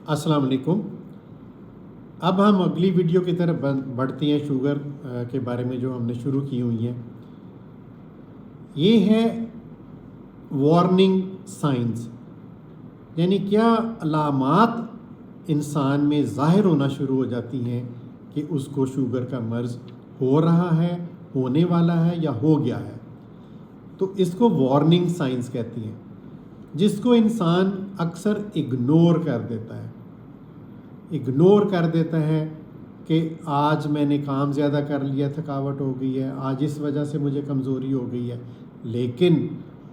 अस्सलाम वालेकुम। अब हम अगली वीडियो की तरफ बढ़ते हैं, शुगर के बारे में जो हमने शुरू की हुई है। ये है वार्निंग साइंस, यानी क्या अलामात इंसान में ज़ाहिर होना शुरू हो जाती हैं कि उसको शुगर का मर्ज़ हो रहा है, होने वाला है या हो गया है। तो इसको वार्निंग साइंस कहती हैं, जिसको इंसान अक्सर इग्नोर कर देता है कि आज मैंने काम ज़्यादा कर लिया, थकावट हो गई है, आज इस वजह से मुझे कमज़ोरी हो गई है। लेकिन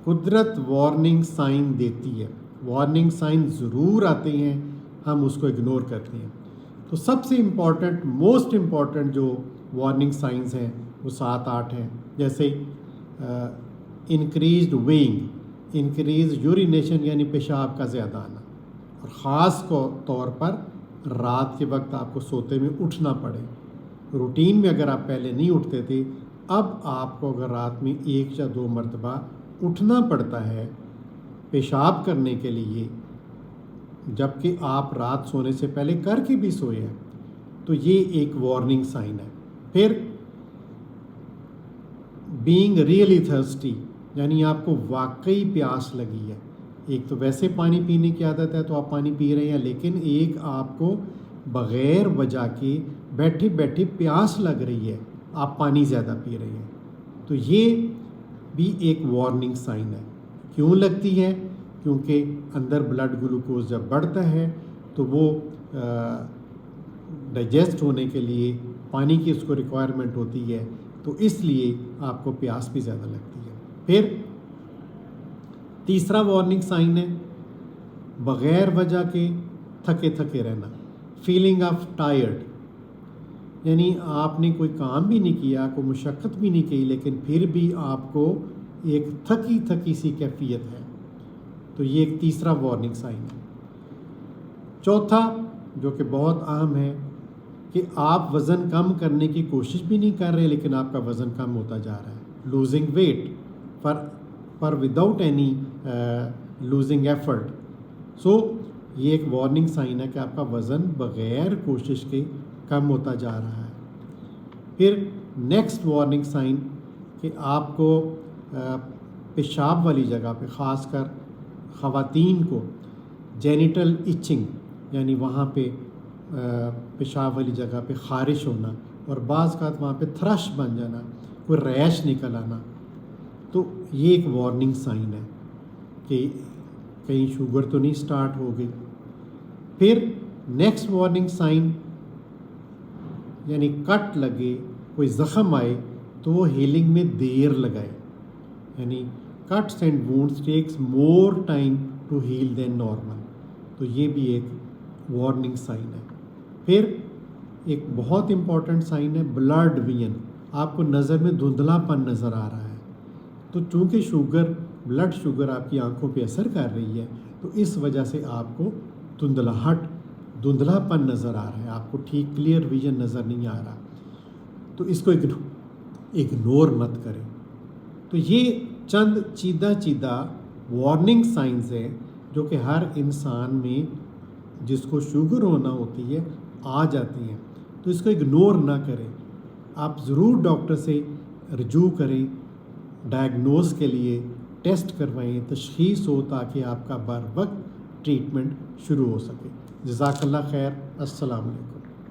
कुदरत वार्निंग साइन देती है, वार्निंग साइन ज़रूर आते हैं, हम उसको इग्नोर करते हैं। तो सबसे इम्पॉर्टेंट, मोस्ट इम्पॉर्टेंट जो वार्निंग साइंस हैं वो 7-8 हैं। जैसे इंक्रीज्ड वेइंग, इंक्रीज यूरिनेशन यानी पेशाब का ज़्यादा आना, और ख़ास तौर पर रात के वक्त आपको सोते में उठना पड़े। रूटीन में अगर आप पहले नहीं उठते थे, अब आपको अगर रात में 1 या 2 मरतबा उठना पड़ता है पेशाब करने के लिए, जबकि आप रात सोने से पहले करके भी सोए हैं, तो ये एक वार्निंग साइन है। फिर बीइंग रियली थर्स्टी, यानी आपको वाकई प्यास लगी है। एक तो वैसे पानी पीने की आदत है तो आप पानी पी रहे हैं, लेकिन एक आपको बग़ैर वजह के बैठे बैठे प्यास लग रही है, आप पानी ज़्यादा पी रहे हैं, तो ये भी एक वार्निंग साइन है। क्यों लगती है? क्योंकि अंदर ब्लड ग्लूकोज जब बढ़ता है तो वो डाइजेस्ट होने के लिए पानी की उसको रिक्वायरमेंट होती है, तो इसलिए आपको प्यास भी ज़्यादा लगती है। फिर तीसरा वार्निंग साइन है बग़ैर वजह के थके थके रहना, फीलिंग ऑफ टायर्ड, यानी आपने कोई काम भी नहीं किया, कोई मुशक्क़त भी नहीं की, लेकिन फिर भी आपको एक थकी थकी सी कैफियत है, तो ये एक तीसरा वार्निंग साइन है। चौथा, जो कि बहुत अहम है, कि आप वज़न कम करने की कोशिश भी नहीं कर रहे, लेकिन आपका वज़न कम होता जा रहा है, लूजिंग वेट पर विदाउट एनी लूजिंग एफर्ट। सो ये एक वार्निंग साइन है कि आपका वज़न बग़ैर कोशिश के कम होता जा रहा है। फिर नेक्स्ट वार्निंग साइन कि आपको पेशाब वाली जगह पे, ख़ासकर ख़वातीन को जेनिटल इचिंग, यानी वहाँ पे पेशाब वाली जगह पे ख़ारिश होना, और बाज़ का वहाँ पे थ्रश बन जाना, कोई रैश निकल आना, तो ये एक वार्निंग साइन है कि कहीं शुगर तो नहीं स्टार्ट हो गई। फिर नेक्स्ट वार्निंग साइन, यानी कट लगे, कोई ज़ख़म आए तो वो हीलिंग में देर लगाए, यानी cuts and wounds takes more time to heal then normal, तो ये भी एक वार्निंग साइन है। फिर एक बहुत इम्पॉर्टेंट साइन है ब्लड विजन, आपको नज़र में धुंधलापन नज़र आ रहा है, तो चूँकि ब्लड शुगर आपकी आंखों पे असर कर रही है, तो इस वजह से आपको धुंधलापन नज़र आ रहा है, आपको ठीक क्लियर विजन नज़र नहीं आ रहा, तो इसको इग्नोर मत करें। तो ये चंद चीदा वार्निंग साइंस हैं जो कि हर इंसान में जिसको शुगर होना होती है आ जाती हैं, तो इसको इग्नोर ना करें। आप ज़रूर डॉक्टर से रजू करें, डायग्नोज के लिए टेस्ट करवाएं, तशख़ीस हो, ताकि आपका बर वक्त ट्रीटमेंट शुरू हो सके। जज़ाकल्लाह खैर। अस्सलाम वालेकुम।